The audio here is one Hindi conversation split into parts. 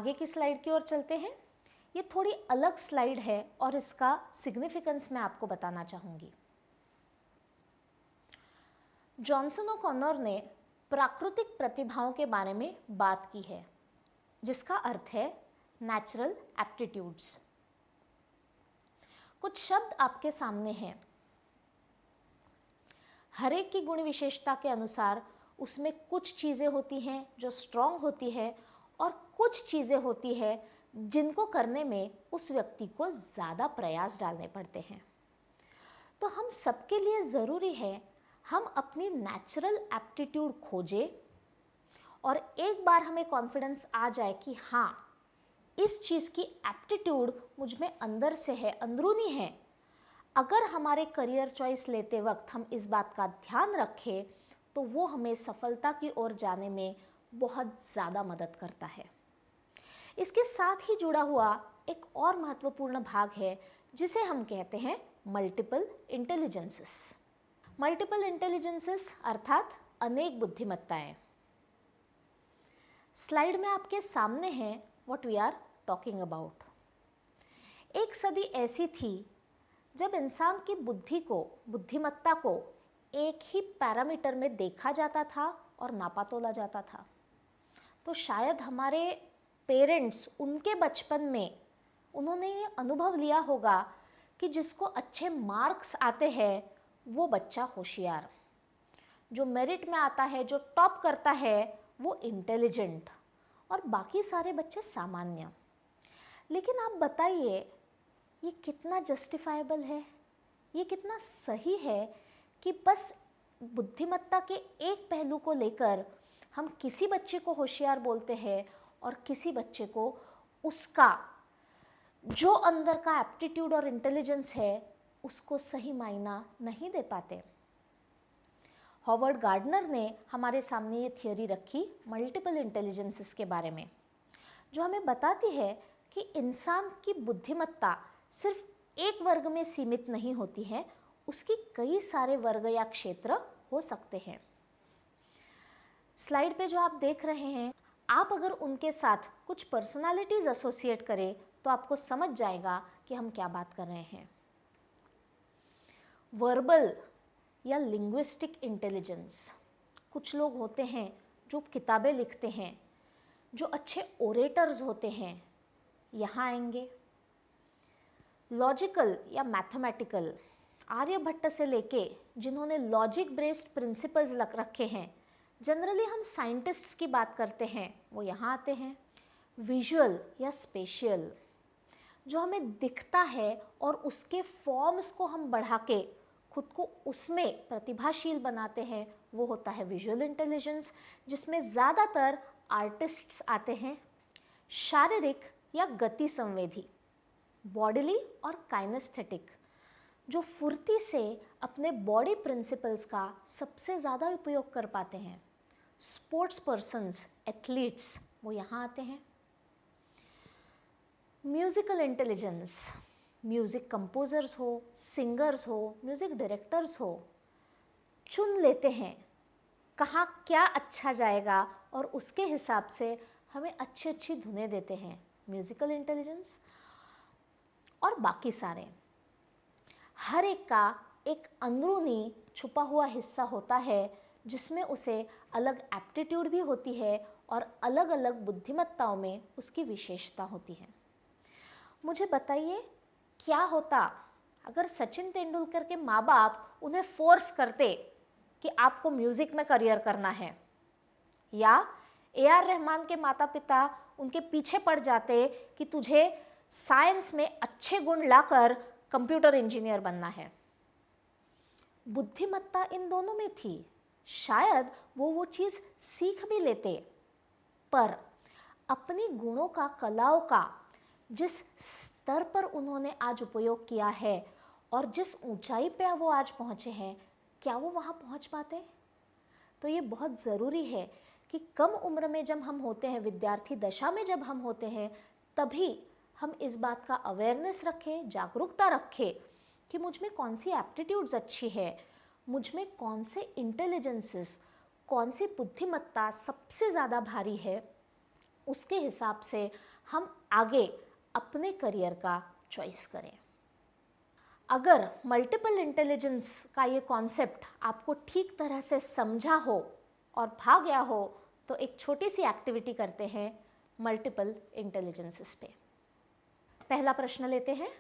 आगे की स्लाइड की ओर चलते हैं। ये थोड़ी अलग स्लाइड है और इसका सिग्निफिकेंस मैं आपको बताना चाहूँगी। जॉनसन ओ'कॉनर ने प्राकृतिक प्रतिभाओं के बारे में बात की है, जिसका अर्थ है नेचुरल एप्टीट्यूड्स। कुछ शब्द आपके सामने हैं। हर एक की गुण विशेषता के अनुसार उसमें कुछ चीज़ें होती हैं जो स्ट्रॉन्ग होती है और कुछ चीज़ें होती है जिनको करने में उस व्यक्ति को ज़्यादा प्रयास डालने पड़ते हैं। तो हम सबके लिए ज़रूरी है हम अपनी नेचुरल एप्टीट्यूड खोजें और एक बार हमें कॉन्फिडेंस आ जाए कि हाँ, इस चीज़ की एप्टीट्यूड मुझ में अंदर से है, अंदरूनी है। अगर हमारे करियर चॉइस लेते वक्त हम इस बात का ध्यान रखें तो वो हमें सफलता की ओर जाने में बहुत ज़्यादा मदद करता है। इसके साथ ही जुड़ा हुआ एक और महत्वपूर्ण भाग है जिसे हम कहते हैं मल्टीपल इंटेलिजेंसेस। मल्टीपल इंटेलिजेंसेस अर्थात अनेक बुद्धिमत्ताएं। स्लाइड में आपके सामने है what we are talking about. एक सदी ऐसी थी जब इंसान की बुद्धिमत्ता को एक ही पैरामीटर में देखा जाता था और नापा तोला जाता था। तो शायद हमारे पेरेंट्स उनके बचपन में उन्होंने ये अनुभव लिया होगा कि जिसको अच्छे मार्क्स आते हैं वो बच्चा होशियार, जो मेरिट में आता है, जो टॉप करता है वो इंटेलिजेंट और बाकी सारे बच्चे सामान्य। लेकिन आप बताइए ये कितना जस्टिफाइबल है, ये कितना सही है कि बस बुद्धिमत्ता के एक पहलू को लेकर हम किसी बच्चे को होशियार बोलते हैं और किसी बच्चे को उसका जो अंदर का एप्टीट्यूड और इंटेलिजेंस है उसको सही मायना नहीं दे पाते। हॉवर्ड गार्डनर ने हमारे सामने ये थियोरी रखी मल्टीपल इंटेलिजेंसेस के बारे में, जो हमें बताती है कि इंसान की बुद्धिमत्ता सिर्फ एक वर्ग में सीमित नहीं होती है, उसकी कई सारे वर्ग या क्षेत्र हो सकते हैं। स्लाइड पे जो आप देख रहे हैं, आप अगर उनके साथ कुछ पर्सनालिटीज एसोसिएट करें तो आपको समझ जाएगा कि हम क्या बात कर रहे हैं। वर्बल या लिंग्विस्टिक इंटेलिजेंस, कुछ लोग होते हैं जो किताबें लिखते हैं, जो अच्छे ओरेटर्स होते हैं, यहाँ आएंगे। लॉजिकल या मैथमेटिकल, आर्यभट्ट से लेके जिन्होंने लॉजिक बेस्ड प्रिंसिपल्स रखे हैं, जनरली हम साइंटिस्ट्स की बात करते हैं, वो यहाँ आते हैं। विजुअल या स्पेशियल, जो हमें दिखता है और उसके फॉर्म्स को हम बढ़ा के खुद को उसमें प्रतिभाशील बनाते हैं, वो होता है विजुअल इंटेलिजेंस, जिसमें ज़्यादातर आर्टिस्ट्स आते हैं। शारीरिक या गति संवेदी, बॉडीली और काइनेस्थेटिक, जो फुर्ती से अपने बॉडी प्रिंसिपल्स का सबसे ज़्यादा उपयोग कर पाते हैं। स्पोर्ट्स पर्सन्स, एथलीट्स, वो यहाँ आते हैं। म्यूज़िकल इंटेलिजेंस, म्यूज़िक कंपोजर्स हो, सिंगर्स हो, म्यूज़िक डायरेक्टर्स हो, चुन लेते हैं कहाँ क्या अच्छा जाएगा और उसके हिसाब से हमें अच्छी अच्छी धुनें देते हैं, म्यूज़िकल इंटेलिजेंस। और बाकी सारे, हर एक का एक अंदरूनी छुपा हुआ हिस्सा होता है जिसमें उसे अलग एप्टीट्यूड भी होती है और अलग अलग बुद्धिमत्ताओं में उसकी विशेषता होती है। मुझे बताइए क्या होता अगर सचिन तेंदुलकर के माँ बाप उन्हें फोर्स करते कि आपको म्यूज़िक में करियर करना है, या AR रहमान के माता पिता उनके पीछे पड़ जाते कि तुझे साइंस में अच्छे गुण लाकर कंप्यूटर इंजीनियर बनना है। बुद्धिमत्ता इन दोनों में थी, शायद वो चीज़ सीख भी लेते, पर अपनी गुणों का, कलाओं का जिस स्तर पर उन्होंने आज उपयोग किया है और जिस ऊंचाई पे वो आज पहुँचे हैं, क्या वो वहाँ पहुँच पाते? तो ये बहुत ज़रूरी है कि कम उम्र में जब हम होते हैं, विद्यार्थी दशा में जब हम होते हैं, तभी हम इस बात का अवेयरनेस रखें, जागरूकता रखें कि मुझ में कौन सी एप्टीट्यूड्स अच्छी है, मुझ में कौन से इंटेलिजेंसेस, कौन सी बुद्धिमत्ता सबसे ज़्यादा भारी है, उसके हिसाब से हम आगे अपने करियर का चॉइस करें। अगर मल्टीपल इंटेलिजेंस का ये कॉन्सेप्ट आपको ठीक तरह से समझा हो और भा गया हो तो एक छोटी सी एक्टिविटी करते हैं मल्टीपल इंटेलिजेंसेस पे। पहला प्रश्न लेते हैं।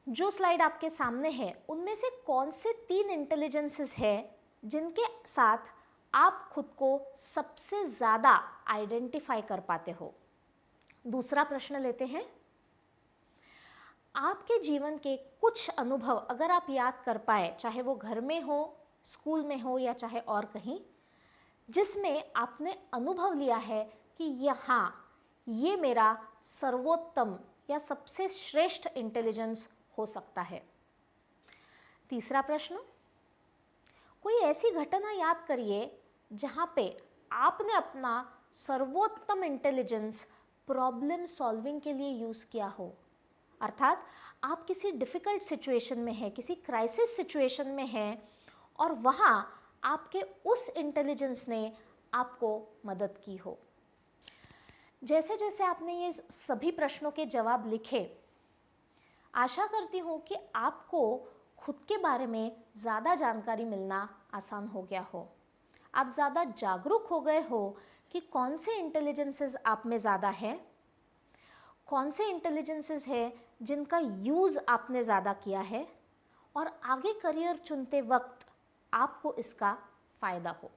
जो स्लाइड आपके सामने है उनमें से कौन से 3 इंटेलिजेंसेस है जिनके साथ आप खुद को सबसे ज़्यादा आइडेंटिफाई कर पाते हो। दूसरा प्रश्न लेते हैं। आपके जीवन के कुछ अनुभव अगर आप याद कर पाए, चाहे वो घर में हो, स्कूल में हो या चाहे और कहीं, जिसमें आपने अनुभव लिया है कि यहाँ ये मेरा सर्वोत्तम या सबसे श्रेष्ठ इंटेलिजेंस हो सकता है। तीसरा प्रश्न, कोई ऐसी घटना याद करिए जहाँ पे आपने अपना सर्वोत्तम इंटेलिजेंस प्रॉब्लम सॉल्विंग के लिए यूज़ किया हो। अर्थात आप किसी डिफ़िकल्ट सिचुएशन में हैं, किसी क्राइसिस सिचुएशन में हैं और वहाँ आपके उस इंटेलिजेंस ने आपको मदद की हो। जैसे जैसे आपने ये सभी प्रश्नों के जवाब लिखे, आशा करती हूँ कि आपको खुद के बारे में ज़्यादा जानकारी मिलना आसान हो गया हो। आप ज़्यादा जागरूक हो गए हो कि कौन से इंटेलिजेंसेस आप में ज़्यादा है, कौन से इंटेलिजेंसेस है जिनका यूज़ आपने ज़्यादा किया है और आगे करियर चुनते वक्त आपको इसका फ़ायदा हो।